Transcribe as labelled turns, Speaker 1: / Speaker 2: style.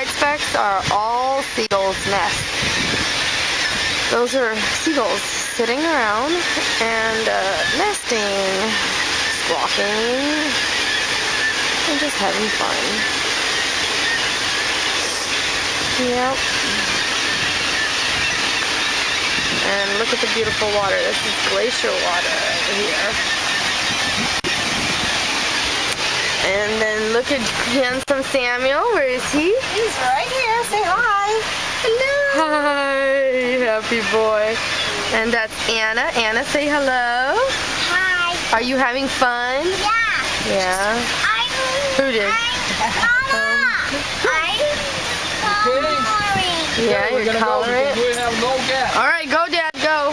Speaker 1: white specks are all seagulls' nests. Those are seagulls sitting around and nesting, squawking, and just having fun. Yep. And look at the beautiful water. This is glacier water over here. And then look at handsome Samuel. Where is he?
Speaker 2: He's right here. Say hi.
Speaker 1: Hello. Hi, happy boy. And that's Anna. Anna, say hello.
Speaker 2: Hi.
Speaker 1: Are you having fun?
Speaker 2: Yeah.
Speaker 1: Yeah. Who did?
Speaker 2: I'm coloring.
Speaker 1: Yeah, you're coloring.
Speaker 3: We have no gas.
Speaker 1: All right, go, Dad, go.